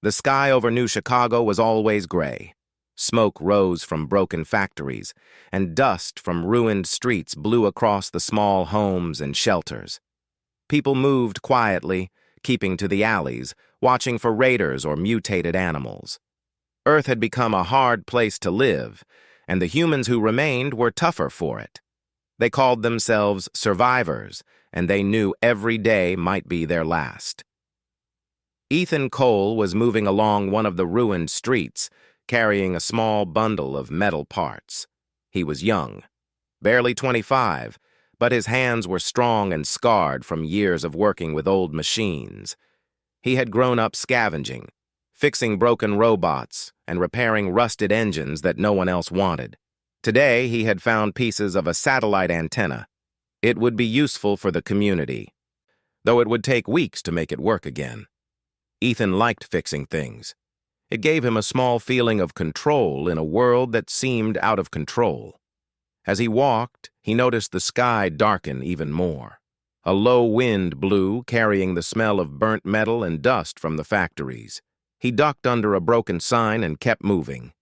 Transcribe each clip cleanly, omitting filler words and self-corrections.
The sky over New Chicago was always gray. Smoke rose from broken factories, and dust from ruined streets blew across the small homes and shelters. People moved quietly, keeping to the alleys, watching for raiders or mutated animals. Earth had become a hard place to live, and the humans who remained were tougher for it. They called themselves survivors, and they knew every day might be their last. Ethan Cole was moving along one of the ruined streets, carrying a small bundle of metal parts. He was young, barely 25, but his hands were strong and scarred from years of working with old machines. He had grown up scavenging, fixing broken robots, and repairing rusted engines that no one else wanted. Today, he had found pieces of a satellite antenna. It would be useful for the community, though it would take weeks to make it work again. Ethan liked fixing things. It gave him a small feeling of control in a world that seemed out of control. As he walked, he noticed the sky darken even more. A low wind blew, carrying the smell of burnt metal and dust from the factories. He ducked under a broken sign and kept moving.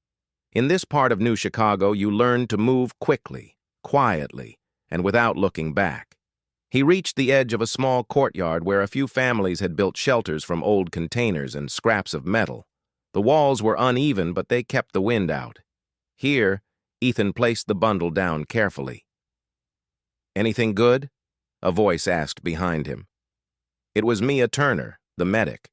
In this part of New Chicago, you learned to move quickly, quietly, and without looking back. He reached the edge of a small courtyard where a few families had built shelters from old containers and scraps of metal. The walls were uneven, but they kept the wind out. Here, Ethan placed the bundle down carefully. "Anything good?" a voice asked behind him. It was Mia Turner, the medic.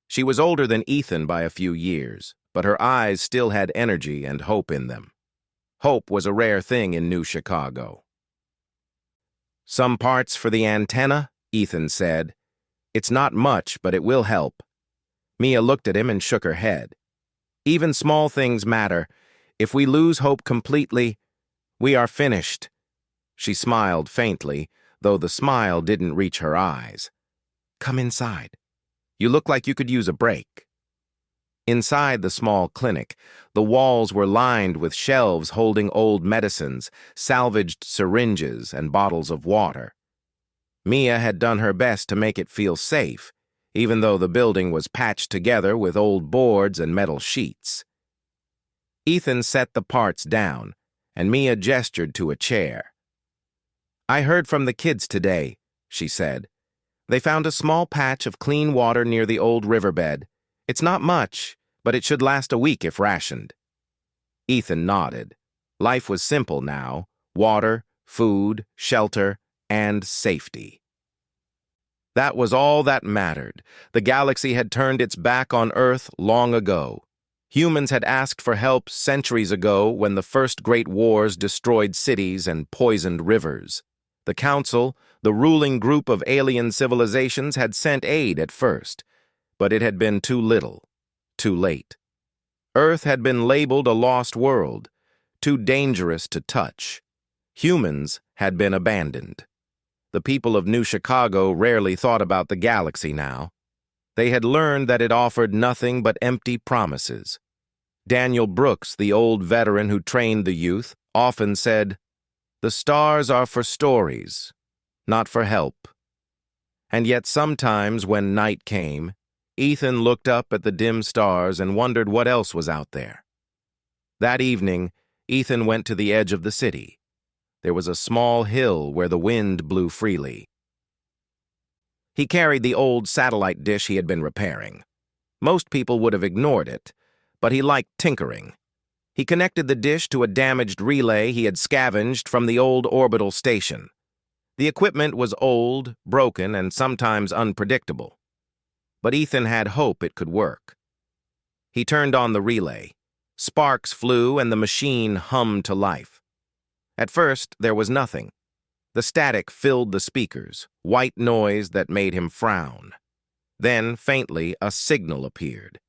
She was older than Ethan by a few years, but her eyes still had energy and hope in them. Hope was a rare thing in New Chicago. "Some parts for the antenna," Ethan said. "It's not much, but it will help." Mia looked at him and shook her head. "Even small things matter. If we lose hope completely, we are finished." She smiled faintly, though the smile didn't reach her eyes. "Come inside. You look like you could use a break." Inside the small clinic, the walls were lined with shelves holding old medicines, salvaged syringes, and bottles of water. Mia had done her best to make it feel safe, even though the building was patched together with old boards and metal sheets. Ethan set the parts down, and Mia gestured to a chair. "I heard from the kids today," she said. "They found a small patch of clean water near the old riverbed. It's not much, but it should last a week if rationed." Ethan nodded. Life was simple now: water, food, shelter, and safety. That was all that mattered. The galaxy had turned its back on Earth long ago. Humans had asked for help centuries ago when the first great wars destroyed cities and poisoned rivers. The Council, the ruling group of alien civilizations, had sent aid at first, but it had been too little, too late. Earth had been labeled a lost world, too dangerous to touch. Humans had been abandoned. The people of New Chicago rarely thought about the galaxy now. They had learned that it offered nothing but empty promises. Daniel Brooks, the old veteran who trained the youth, often said, "The stars are for stories, not for help." And yet sometimes when night came, Ethan looked up at the dim stars and wondered what else was out there. That evening, Ethan went to the edge of the city. There was a small hill where the wind blew freely. He carried the old satellite dish he had been repairing. Most people would have ignored it, but he liked tinkering. He connected the dish to a damaged relay he had scavenged from the old orbital station. The equipment was old, broken, and sometimes unpredictable. But Ethan had hope it could work. He turned on the relay. Sparks flew and the machine hummed to life. At first, there was nothing. The static filled the speakers, white noise that made him frown. Then, faintly, a signal appeared.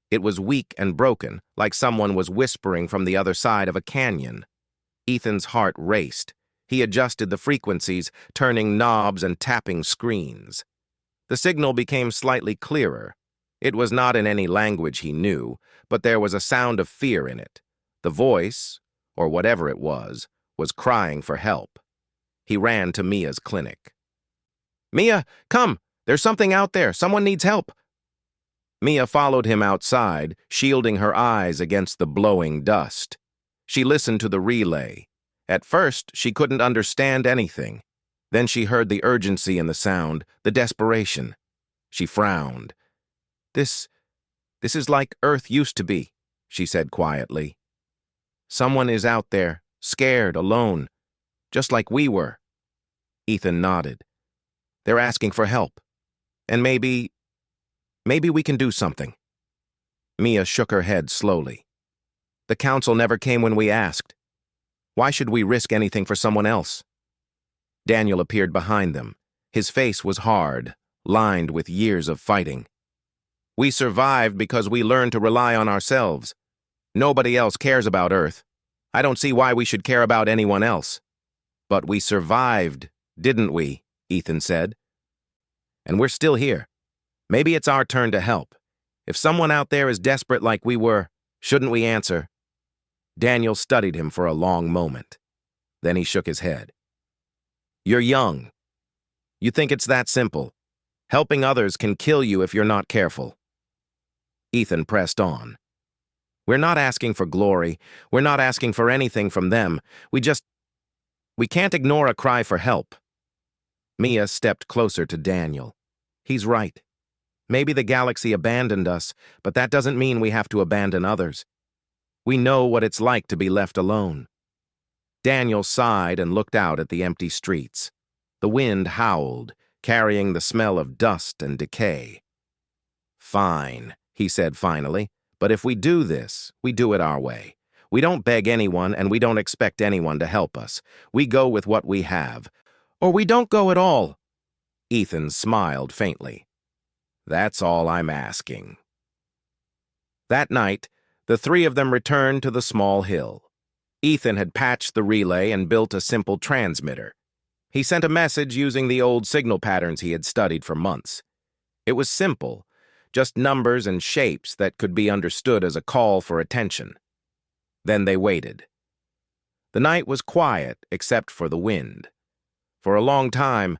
It was weak and broken, like someone was whispering from the other side of a canyon. Ethan's heart raced. He adjusted the frequencies, turning knobs and tapping screens. The signal became slightly clearer. It was not in any language he knew, but there was a sound of fear in it. The voice, or whatever it was crying for help. He ran to Mia's clinic. "Mia, come! There's something out there. Someone needs help." Mia followed him outside, shielding her eyes against the blowing dust. She listened to the relay. At first, she couldn't understand anything. Then she heard the urgency in the sound, the desperation. She frowned. This is like Earth used to be, she said quietly. Someone is out there, scared, alone, just like we were. Ethan nodded. They're asking for help. And maybe we can do something. Mia shook her head slowly. The council never came when we asked. Why should we risk anything for someone else? Daniel appeared behind them. His face was hard, lined with years of fighting. We survived because we learned to rely on ourselves. Nobody else cares about Earth. I don't see why we should care about anyone else. But we survived, didn't we? Ethan said. And we're still here. Maybe it's our turn to help. If someone out there is desperate like we were, shouldn't we answer? Daniel studied him for a long moment. Then he shook his head. You're young. You think it's that simple. Helping others can kill you if you're not careful. Ethan pressed on. We're not asking for glory. We're not asking for anything from them. We can't ignore a cry for help. Mia stepped closer to Daniel. He's right. Maybe the galaxy abandoned us, but that doesn't mean we have to abandon others. We know what it's like to be left alone. Daniel sighed and looked out at the empty streets. The wind howled, carrying the smell of dust and decay. Fine, he said finally, but if we do this, we do it our way. We don't beg anyone and we don't expect anyone to help us. We go with what we have. Or we don't go at all. Ethan smiled faintly. That's all I'm asking. That night, the three of them returned to the small hill. Ethan had patched the relay and built a simple transmitter. He sent a message using the old signal patterns he had studied for months. It was simple, just numbers and shapes that could be understood as a call for attention. Then they waited. The night was quiet except for the wind. For a long time,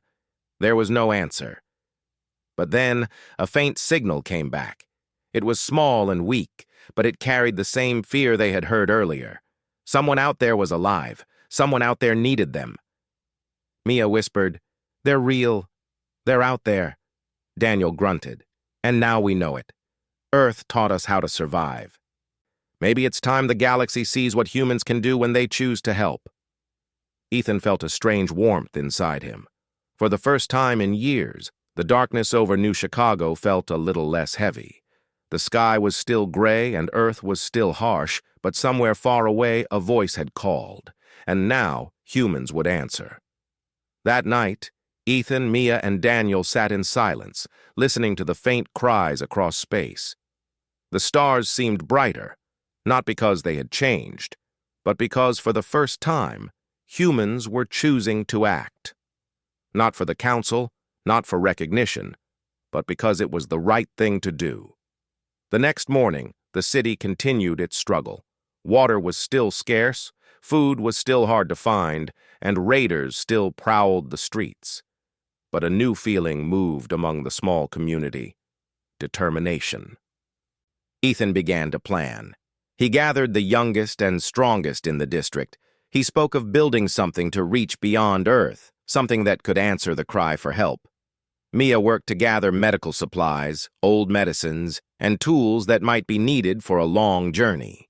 there was no answer. But then a faint signal came back. It was small and weak, but it carried the same fear they had heard earlier. Someone out there was alive. Someone out there needed them. Mia whispered, They're real. They're out there. Daniel grunted. And now we know it. Earth taught us how to survive. Maybe it's time the galaxy sees what humans can do when they choose to help. Ethan felt a strange warmth inside him. For the first time in years, the darkness over New Chicago felt a little less heavy. The sky was still gray and Earth was still harsh, but somewhere far away a voice had called, and now humans would answer. That night, Ethan, Mia, and Daniel sat in silence, listening to the faint cries across space. The stars seemed brighter, not because they had changed, but because for the first time, humans were choosing to act. Not for the council, not for recognition, but because it was the right thing to do. The next morning, the city continued its struggle. Water was still scarce, food was still hard to find, and raiders still prowled the streets. But a new feeling moved among the small community: determination. Ethan began to plan. He gathered the youngest and strongest in the district. He spoke of building something to reach beyond Earth, something that could answer the cry for help. Mia worked to gather medical supplies, old medicines, and tools that might be needed for a long journey.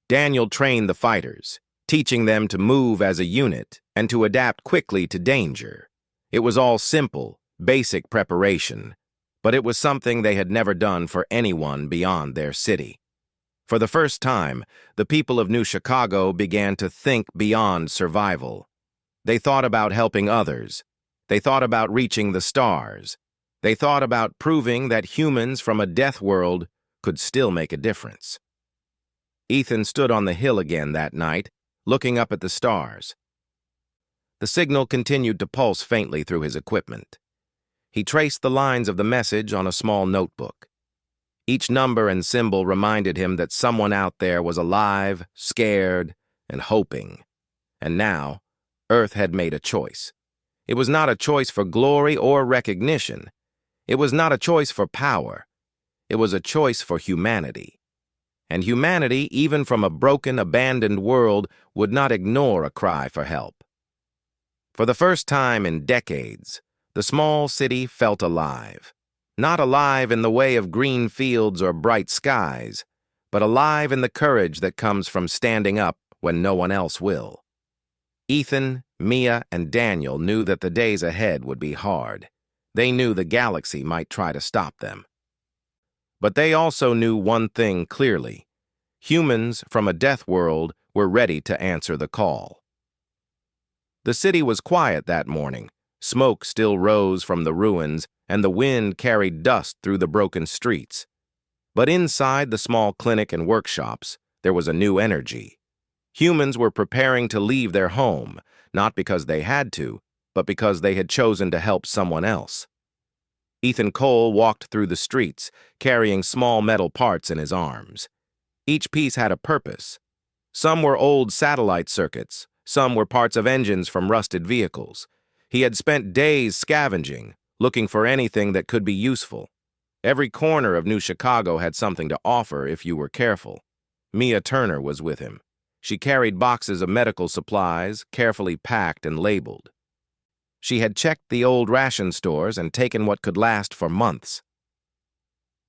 Daniel trained the fighters, teaching them to move as a unit and to adapt quickly to danger. It was all simple, basic preparation, but it was something they had never done for anyone beyond their city. For the first time, the people of New Chicago began to think beyond survival. They thought about helping others. They thought about reaching the stars. They thought about proving that humans from a death world could still make a difference. Ethan stood on the hill again that night, looking up at the stars. The signal continued to pulse faintly through his equipment. He traced the lines of the message on a small notebook. Each number and symbol reminded him that someone out there was alive, scared, and hoping. And now, Earth had made a choice. It was not a choice for glory or recognition. It was not a choice for power. It was a choice for humanity. And humanity, even from a broken, abandoned world, would not ignore a cry for help. For the first time in decades, the small city felt alive. Not alive in the way of green fields or bright skies, but alive in the courage that comes from standing up when no one else will. Ethan, Mia, and Daniel knew that the days ahead would be hard. They knew the galaxy might try to stop them. But they also knew one thing clearly. Humans from a death world were ready to answer the call. The city was quiet that morning. Smoke still rose from the ruins, and the wind carried dust through the broken streets. But inside the small clinic and workshops, there was a new energy. Humans were preparing to leave their home, not because they had to, but because they had chosen to help someone else. Ethan Cole walked through the streets, carrying small metal parts in his arms. Each piece had a purpose. Some were old satellite circuits, some were parts of engines from rusted vehicles. He had spent days scavenging, looking for anything that could be useful. Every corner of New Chicago had something to offer if you were careful. Mia Turner was with him. She carried boxes of medical supplies, carefully packed and labeled. She had checked the old ration stores and taken what could last for months.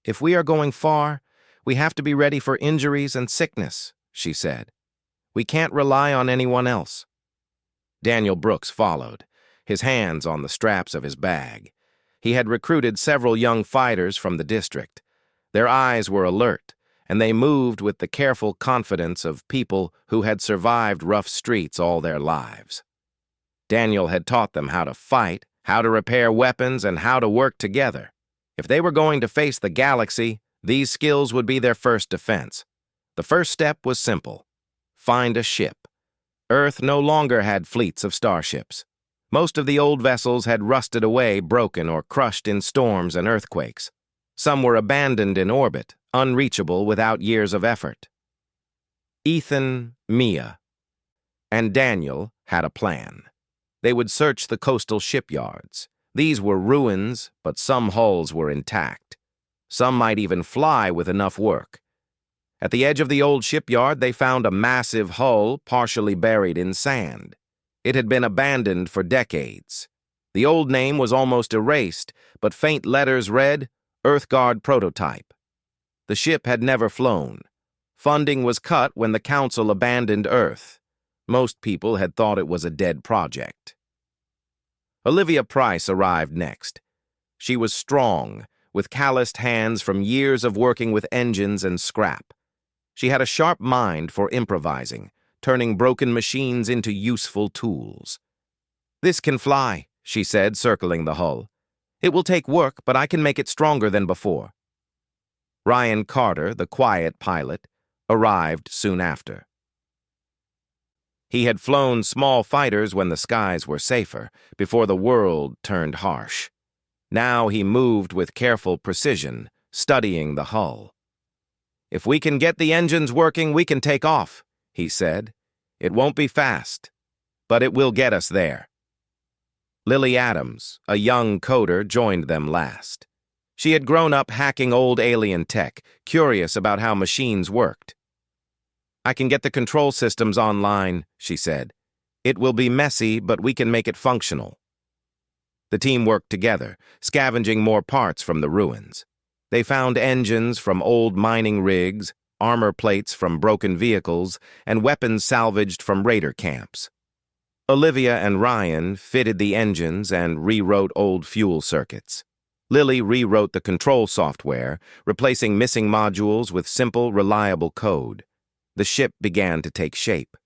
"If we are going far, we have to be ready for injuries and sickness," she said. "We can't rely on anyone else." Daniel Brooks followed, his hands on the straps of his bag. He had recruited several young fighters from the district. Their eyes were alert, and they moved with the careful confidence of people who had survived rough streets all their lives. Daniel had taught them how to fight, how to repair weapons, and how to work together. If they were going to face the galaxy, these skills would be their first defense. The first step was simple: find a ship. Earth no longer had fleets of starships. Most of the old vessels had rusted away, broken, or crushed in storms and earthquakes. Some were abandoned in orbit, unreachable without years of effort. Ethan, Mia, and Daniel had a plan. They would search the coastal shipyards. These were ruins, but some hulls were intact. Some might even fly with enough work. At the edge of the old shipyard, they found a massive hull partially buried in sand. It had been abandoned for decades. The old name was almost erased, but faint letters read, "Earthguard Prototype." The ship had never flown. Funding was cut when the Council abandoned Earth. Most people had thought it was a dead project. Olivia Price arrived next. She was strong, with calloused hands from years of working with engines and scrap. She had a sharp mind for improvising, turning broken machines into useful tools. "This can fly," she said, circling the hull. "It will take work, but I can make it stronger than before." Ryan Carter, the quiet pilot, arrived soon after. He had flown small fighters when the skies were safer, before the world turned harsh. Now he moved with careful precision, studying the hull. "If we can get the engines working, we can take off," he said. "It won't be fast, but it will get us there." Lily Adams, a young coder, joined them last. She had grown up hacking old alien tech, curious about how machines worked. "I can get the control systems online," she said. "It will be messy, but we can make it functional." The team worked together, scavenging more parts from the ruins. They found engines from old mining rigs, armor plates from broken vehicles, and weapons salvaged from raider camps. Olivia and Ryan fitted the engines and rewrote old fuel circuits. Lily rewrote the control software, replacing missing modules with simple, reliable code. The ship began to take shape.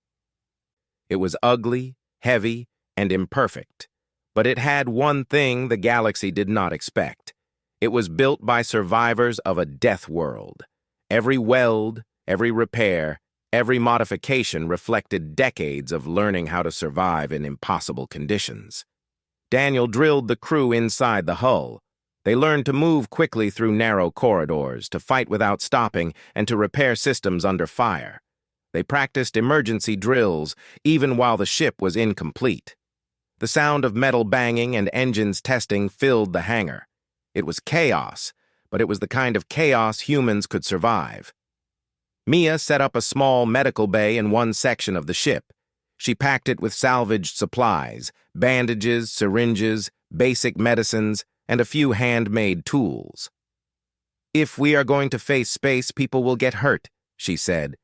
It was ugly, heavy, and imperfect, but it had one thing the galaxy did not expect. It was built by survivors of a death world. Every weld, every repair, every modification reflected decades of learning how to survive in impossible conditions. Daniel drilled the crew inside the hull. They learned to move quickly through narrow corridors, to fight without stopping, and to repair systems under fire. They practiced emergency drills, even while the ship was incomplete. The sound of metal banging and engines testing filled the hangar. It was chaos, but it was the kind of chaos humans could survive. Mia set up a small medical bay in one section of the ship. She packed it with salvaged supplies, bandages, syringes, basic medicines, and a few handmade tools. "If we are going to face space, people will get hurt," she said.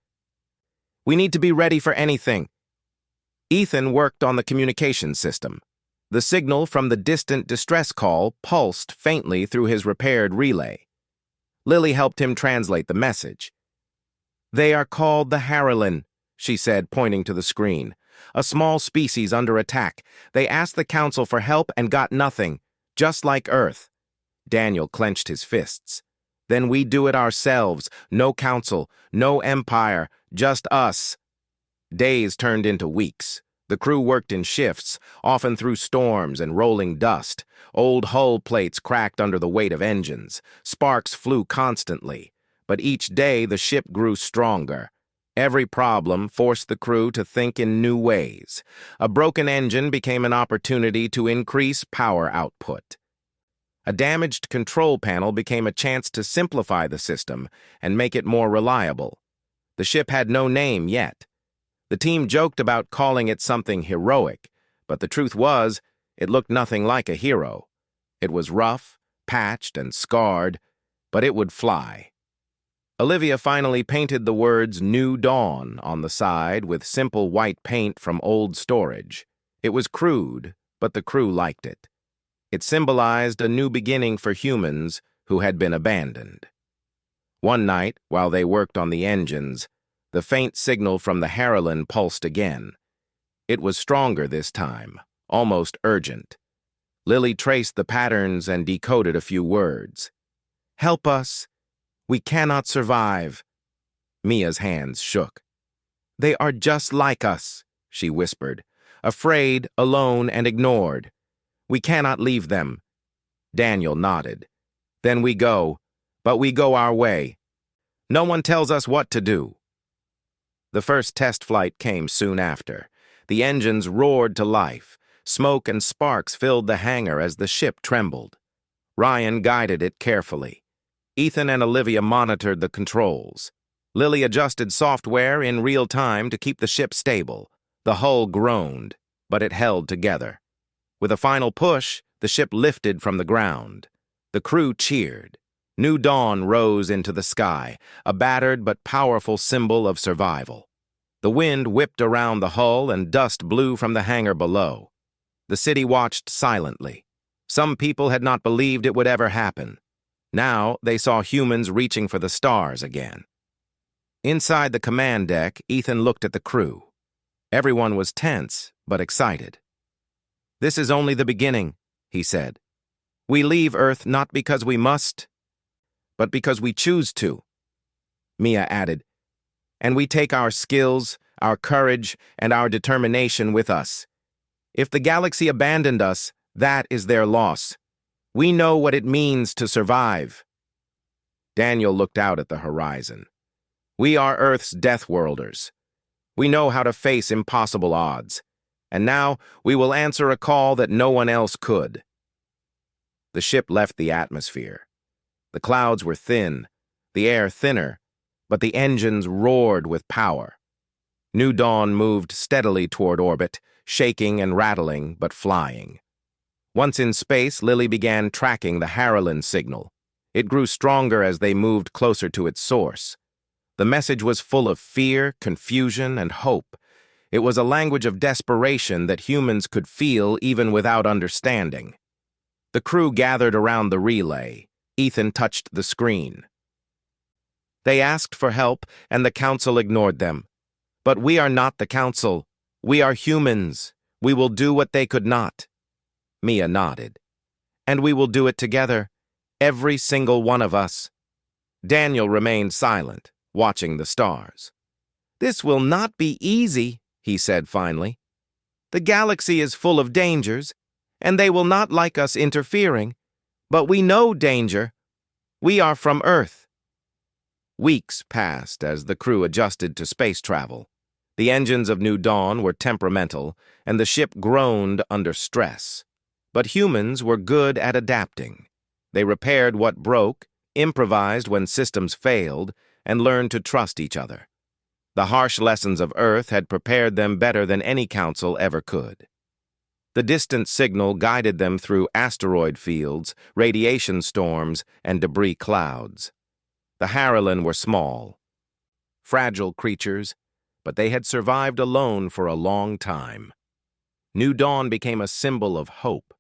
"We need to be ready for anything." Ethan worked on the communication system. The signal from the distant distress call pulsed faintly through his repaired relay. Lily helped him translate the message. "They are called the Harrelin," she said, pointing to the screen. "A small species under attack. They asked the Council for help and got nothing, just like Earth." Daniel clenched his fists. "Then we do it ourselves. No Council, no Empire, just us." Days turned into weeks. The crew worked in shifts, often through storms and rolling dust. Old hull plates cracked under the weight of engines. Sparks flew constantly. But each day the ship grew stronger. Every problem forced the crew to think in new ways. A broken engine became an opportunity to increase power output. A damaged control panel became a chance to simplify the system and make it more reliable. The ship had no name yet. The team joked about calling it something heroic, but the truth was, it looked nothing like a hero. It was rough, patched, and scarred, but it would fly. Olivia finally painted the words "New Dawn" on the side with simple white paint from old storage. It was crude, but the crew liked it. It symbolized a new beginning for humans who had been abandoned. One night, while they worked on the engines, the faint signal from the Harrelin pulsed again. It was stronger this time, almost urgent. Lily traced the patterns and decoded a few words. "Help us. We cannot survive." Mia's hands shook. "They are just like us," she whispered, "afraid, alone, and ignored. We cannot leave them." Daniel nodded. "Then we go, but we go our way. No one tells us what to do." The first test flight came soon after. The engines roared to life. Smoke and sparks filled the hangar as the ship trembled. Ryan guided it carefully. Ethan and Olivia monitored the controls. Lily adjusted software in real time to keep the ship stable. The hull groaned, but it held together. With a final push, the ship lifted from the ground. The crew cheered. New dawn rose into the sky, a battered but powerful symbol of survival. The wind whipped around the hull and dust blew from the hangar below. The city watched silently. Some people had not believed it would ever happen. Now they saw humans reaching for the stars again. Inside the command deck, Ethan looked at the crew. Everyone was tense, but excited. "This is only the beginning," he said. "We leave Earth not because we must, but because we choose to." Mia added, "And we take our skills, our courage, and our determination with us. If the galaxy abandoned us, that is their loss. We know what it means to survive." Daniel looked out at the horizon. "We are Earth's Deathworlders. We know how to face impossible odds. And now we will answer a call that no one else could." The ship left the atmosphere. The clouds were thin, the air thinner, but the engines roared with power. New Dawn moved steadily toward orbit, shaking and rattling, but flying. Once in space, Lily began tracking the Harrelin signal. It grew stronger as they moved closer to its source. The message was full of fear, confusion, and hope. It was a language of desperation that humans could feel even without understanding. The crew gathered around the relay. Ethan touched the screen. "They asked for help, and the Council ignored them. But we are not the Council. We are humans. We will do what they could not." Mia nodded. "And we will do it together, every single one of us." Daniel remained silent, watching the stars. "This will not be easy," he said finally. "The galaxy is full of dangers, and they will not like us interfering. But we know danger. We are from Earth." Weeks passed as the crew adjusted to space travel. The engines of New Dawn were temperamental, and the ship groaned under stress. But humans were good at adapting. They repaired what broke, improvised when systems failed, and learned to trust each other. The harsh lessons of Earth had prepared them better than any council ever could. The distant signal guided them through asteroid fields, radiation storms, and debris clouds. The Harrilan were small, fragile creatures, but they had survived alone for a long time. New Dawn became a symbol of hope.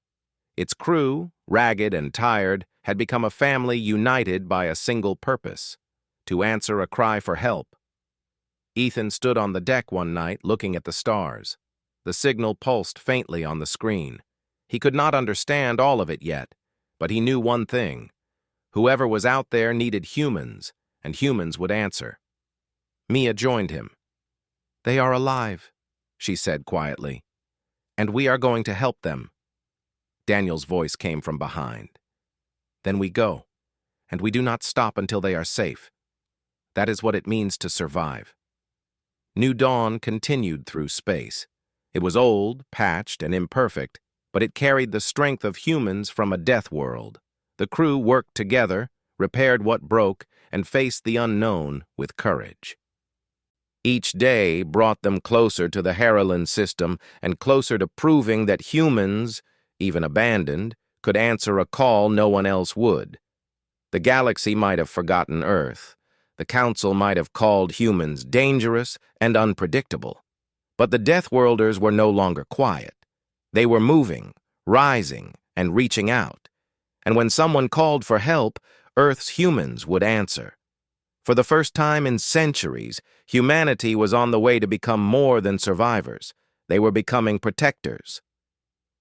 Its crew, ragged and tired, had become a family united by a single purpose: to answer a cry for help. Ethan stood on the deck one night looking at the stars. The signal pulsed faintly on the screen. He could not understand all of it yet, but he knew one thing: whoever was out there needed humans, and humans would answer. Mia joined him. "They are alive," she said quietly, "and we are going to help them." Daniel's voice came from behind. "Then we go, and we do not stop until they are safe. That is what it means to survive." New Dawn continued through space. It was old, patched, and imperfect, but it carried the strength of humans from a death world. The crew worked together, repaired what broke, and faced the unknown with courage. Each day brought them closer to the Harrilan system and closer to proving that humans, even abandoned, could answer a call no one else would. The galaxy might have forgotten Earth. The Council might have called humans dangerous and unpredictable. But the Deathworlders were no longer quiet. They were moving, rising, and reaching out. And when someone called for help, Earth's humans would answer. For the first time in centuries, humanity was on the way to become more than survivors. They were becoming protectors.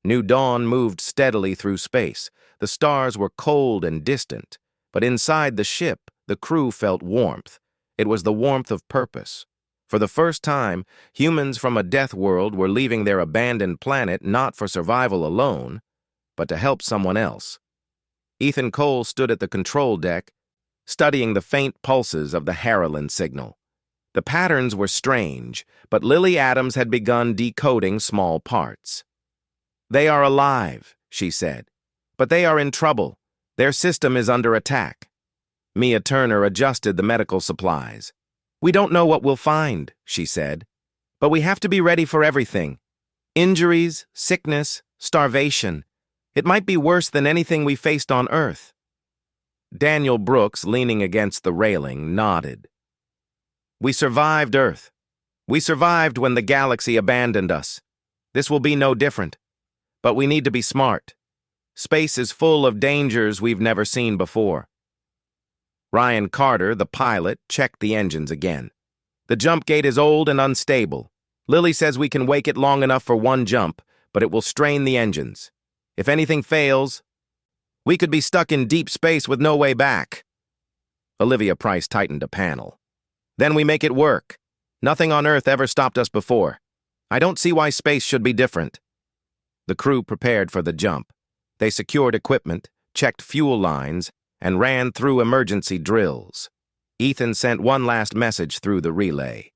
New Dawn moved steadily through space. The stars were cold and distant, but inside the ship, the crew felt warmth. It was the warmth of purpose. For the first time, humans from a death world were leaving their abandoned planet not for survival alone, but to help someone else. Ethan Cole stood at the control deck, studying the faint pulses of the Harrilan signal. The patterns were strange, but Lily Adams had begun decoding small parts. "They are alive," she said, "but they are in trouble. Their system is under attack." Mia Turner adjusted the medical supplies. "We don't know what we'll find," she said, "but we have to be ready for everything. Injuries, sickness, starvation. It might be worse than anything we faced on Earth." Daniel Brooks, leaning against the railing, nodded. "We survived Earth. We survived when the galaxy abandoned us. This will be no different. But we need to be smart. Space is full of dangers we've never seen before." Ryan Carter, the pilot, checked the engines again. "The jump gate is old and unstable. Lily says we can wake it long enough for one jump, but it will strain the engines. If anything fails, we could be stuck in deep space with no way back." Olivia Price tightened a panel. "Then we make it work. Nothing on Earth ever stopped us before. I don't see why space should be different." The crew prepared for the jump. They secured equipment, checked fuel lines, and ran through emergency drills. Ethan sent one last message through the relay.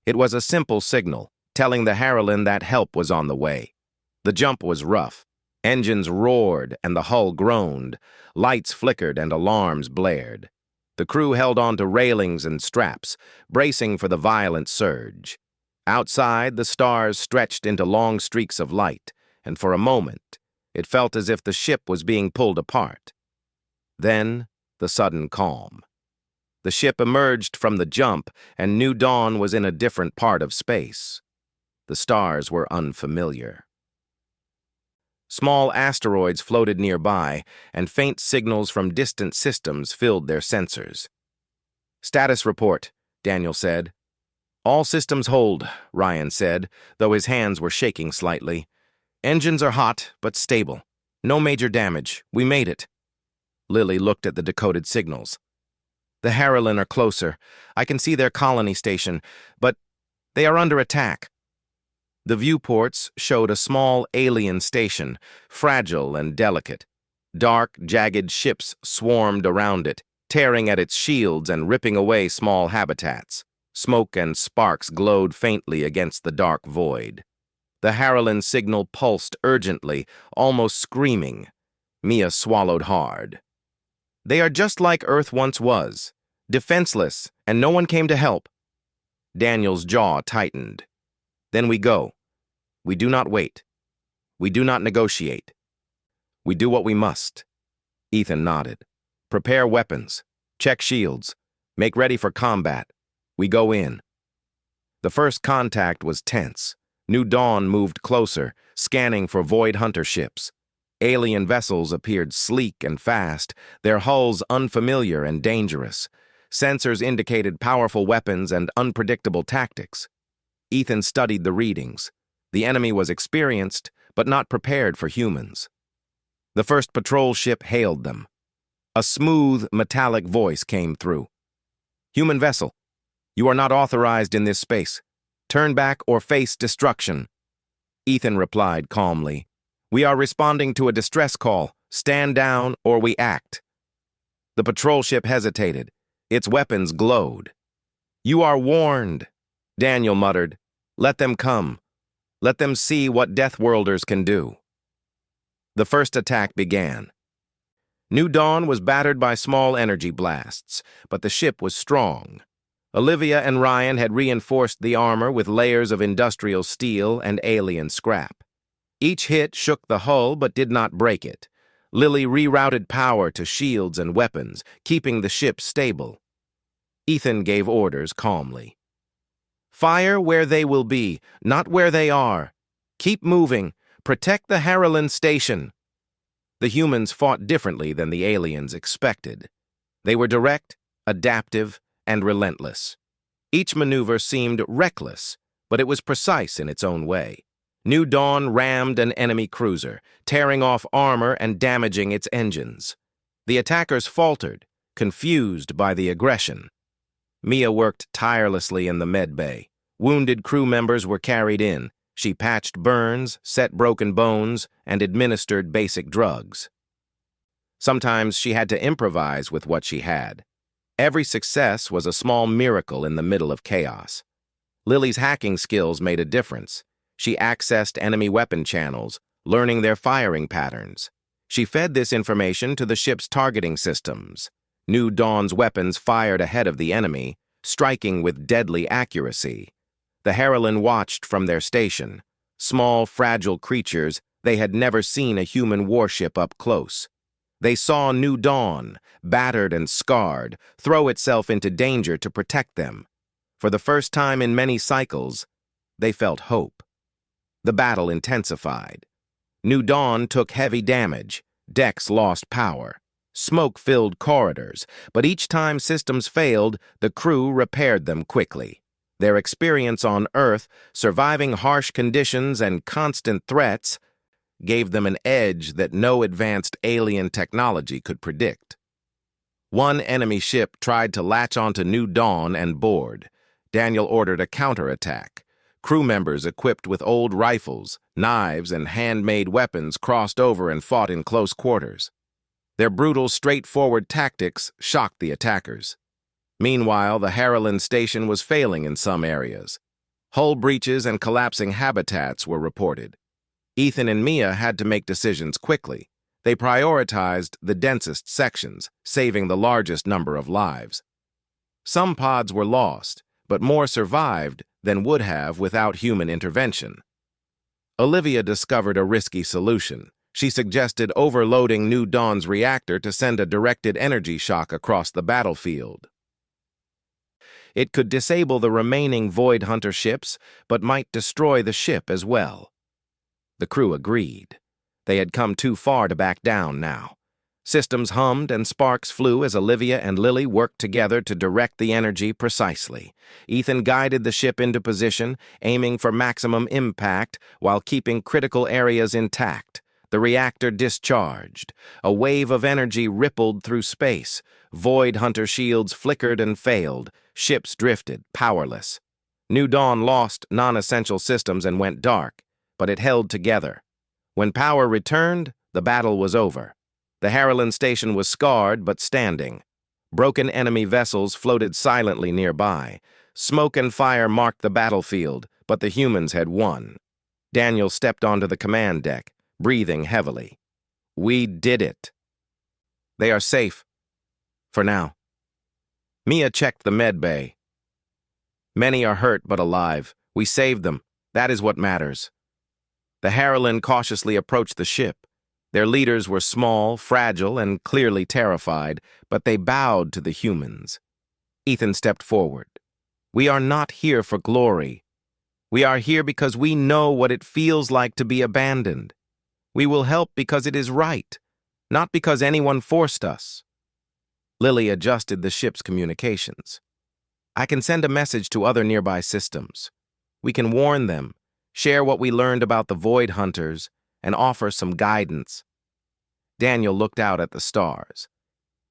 It was a simple signal, telling the Harrilan that help was on the way. The jump was rough. Engines roared and the hull groaned. Lights flickered and alarms blared. The crew held on to railings and straps, bracing for the violent surge. Outside, the stars stretched into long streaks of light, and for a moment, it felt as if the ship was being pulled apart. Then, the sudden calm. The ship emerged from the jump, and New Dawn was in a different part of space. The stars were unfamiliar. Small asteroids floated nearby, and faint signals from distant systems filled their sensors. "Status report," Daniel said. "All systems hold," Ryan said, though his hands were shaking slightly. "Engines are hot, but stable. No major damage. We made it." Lily looked at the decoded signals. "The Harrilan are closer. I can see their colony station, but they are under attack." The viewports showed a small alien station, fragile and delicate. Dark, jagged ships swarmed around it, tearing at its shields and ripping away small habitats. Smoke and sparks glowed faintly against the dark void. The Harrilan signal pulsed urgently, almost screaming. Mia swallowed hard. They are just like Earth once was, defenseless, and no one came to help. Daniel's jaw tightened. Then we go. We do not wait. We do not negotiate. We do what we must. Ethan nodded. Prepare weapons. Check shields. Make ready for combat. We go in. The first contact was tense. New Dawn moved closer, scanning for Void Hunter ships. Alien vessels appeared sleek and fast, their hulls unfamiliar and dangerous. Sensors indicated powerful weapons and unpredictable tactics. Ethan studied the readings. The enemy was experienced, but not prepared for humans. The first patrol ship hailed them. A smooth, metallic voice came through. Human vessel, you are not authorized in this space. Turn back or face destruction. Ethan replied calmly. We are responding to a distress call. Stand down or we act. The patrol ship hesitated. Its weapons glowed. You are warned, Daniel muttered. Let them come. Let them see what Deathworlders can do. The first attack began. New Dawn was battered by small energy blasts, but the ship was strong. Olivia and Ryan had reinforced the armor with layers of industrial steel and alien scrap. Each hit shook the hull but did not break it. Lily rerouted power to shields and weapons, keeping the ship stable. Ethan gave orders calmly. Fire where they will be, not where they are. Keep moving. Protect the Harrilan station. The humans fought differently than the aliens expected. They were direct, adaptive, and relentless. Each maneuver seemed reckless, but it was precise in its own way. New Dawn rammed an enemy cruiser, tearing off armor and damaging its engines. The attackers faltered, confused by the aggression. Mia worked tirelessly in the med bay. Wounded crew members were carried in. She patched burns, set broken bones, and administered basic drugs. Sometimes she had to improvise with what she had. Every success was a small miracle in the middle of chaos. Lily's hacking skills made a difference. She accessed enemy weapon channels, learning their firing patterns. She fed this information to the ship's targeting systems. New Dawn's weapons fired ahead of the enemy, striking with deadly accuracy. The Harrilan watched from their station. Small, fragile creatures, they had never seen a human warship up close. They saw New Dawn, battered and scarred, throw itself into danger to protect them. For the first time in many cycles, they felt hope. The battle intensified. New Dawn took heavy damage. Decks lost power. Smoke filled corridors, but each time systems failed, the crew repaired them quickly. Their experience on Earth, surviving harsh conditions and constant threats, gave them an edge that no advanced alien technology could predict. One enemy ship tried to latch onto New Dawn and board. Daniel ordered a counterattack. Crew members equipped with old rifles, knives, and handmade weapons crossed over and fought in close quarters. Their brutal, straightforward tactics shocked the attackers. Meanwhile, the Harrilan station was failing in some areas. Hull breaches and collapsing habitats were reported. Ethan and Mia had to make decisions quickly. They prioritized the densest sections, saving the largest number of lives. Some pods were lost, but more survived than would have without human intervention. Olivia discovered a risky solution. She suggested overloading New Dawn's reactor to send a directed energy shock across the battlefield. It could disable the remaining Void Hunter ships, but might destroy the ship as well. The crew agreed. They had come too far to back down now. Systems hummed and sparks flew as Olivia and Lily worked together to direct the energy precisely. Ethan guided the ship into position, aiming for maximum impact while keeping critical areas intact. The reactor discharged. A wave of energy rippled through space. Void Hunter shields flickered and failed. Ships drifted, powerless. New Dawn lost non-essential systems and went dark, but it held together. When power returned, the battle was over. The Harrilan station was scarred but standing. Broken enemy vessels floated silently nearby. Smoke and fire marked the battlefield, but the humans had won. Daniel stepped onto the command deck, breathing heavily. We did it. They are safe. For now. Mia checked the med bay. Many are hurt but alive. We saved them. That is what matters. The Harrilan cautiously approached the ship. Their leaders were small, fragile, and clearly terrified, but they bowed to the humans. Ethan stepped forward. We are not here for glory. We are here because we know what it feels like to be abandoned. We will help because it is right, not because anyone forced us. Lily adjusted the ship's communications. I can send a message to other nearby systems. We can warn them, share what we learned about the Void Hunters, and offer some guidance. Daniel looked out at the stars.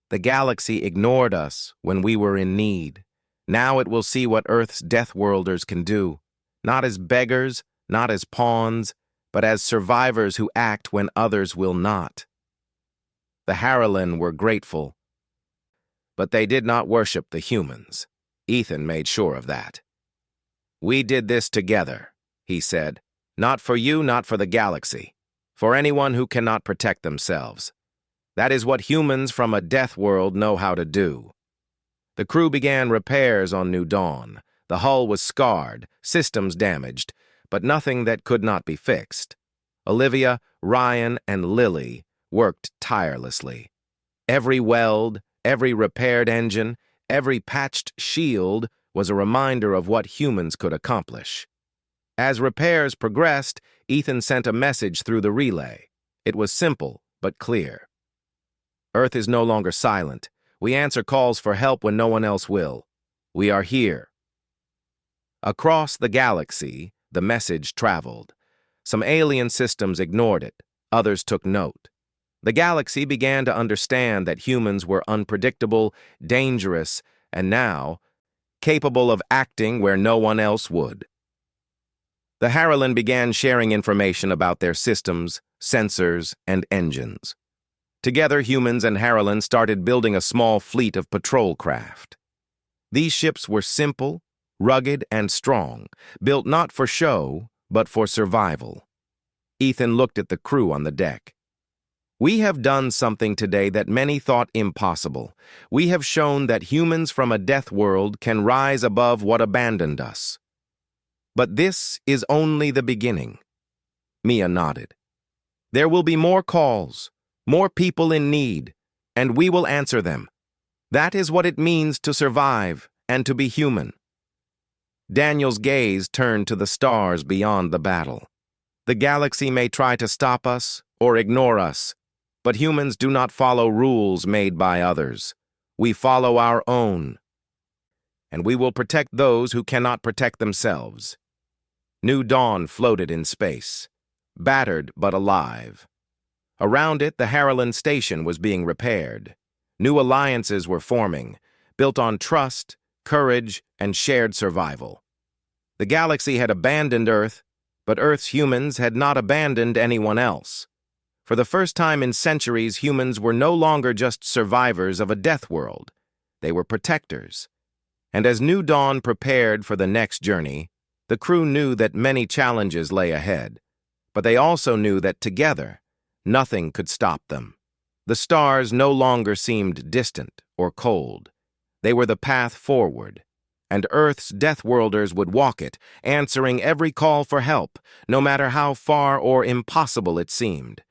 The galaxy ignored us when we were in need. Now it will see what Earth's Deathworlders can do, not as beggars, not as pawns, but as survivors who act when others will not. The Harrilan were grateful, but they did not worship the humans. Ethan made sure of that. We did this together, he said. Not for you, not for the galaxy. For anyone who cannot protect themselves. That is what humans from a death world know how to do. The crew began repairs on New Dawn. The hull was scarred, systems damaged, but nothing that could not be fixed. Olivia, Ryan, and Lily worked tirelessly. Every weld, every repaired engine, every patched shield was a reminder of what humans could accomplish. As repairs progressed, Ethan sent a message through the relay. It was simple, but clear. Earth is no longer silent. We answer calls for help when no one else will. We are here. Across the galaxy, the message traveled. Some alien systems ignored it. Others took note. The galaxy began to understand that humans were unpredictable, dangerous, and now capable of acting where no one else would. The Harrilan began sharing information about their systems, sensors, and engines. Together, humans and Harrilan started building a small fleet of patrol craft. These ships were simple, rugged, and strong, built not for show, but for survival. Ethan looked at the crew on the deck. We have done something today that many thought impossible. We have shown that humans from a death world can rise above what abandoned us. But this is only the beginning. Mia nodded. There will be more calls, more people in need, and we will answer them. That is what it means to survive and to be human. Daniel's gaze turned to the stars beyond the battle. The galaxy may try to stop us or ignore us, but humans do not follow rules made by others. We follow our own. And we will protect those who cannot protect themselves. New Dawn floated in space, battered but alive. Around it, the Harrilan station was being repaired. New alliances were forming, built on trust, courage, and shared survival. The galaxy had abandoned Earth, but Earth's humans had not abandoned anyone else. For the first time in centuries, humans were no longer just survivors of a death world. They were protectors. And as New Dawn prepared for the next journey, the crew knew that many challenges lay ahead, but they also knew that together, nothing could stop them. The stars no longer seemed distant or cold. They were the path forward, and Earth's Deathworlders would walk it, answering every call for help, no matter how far or impossible it seemed.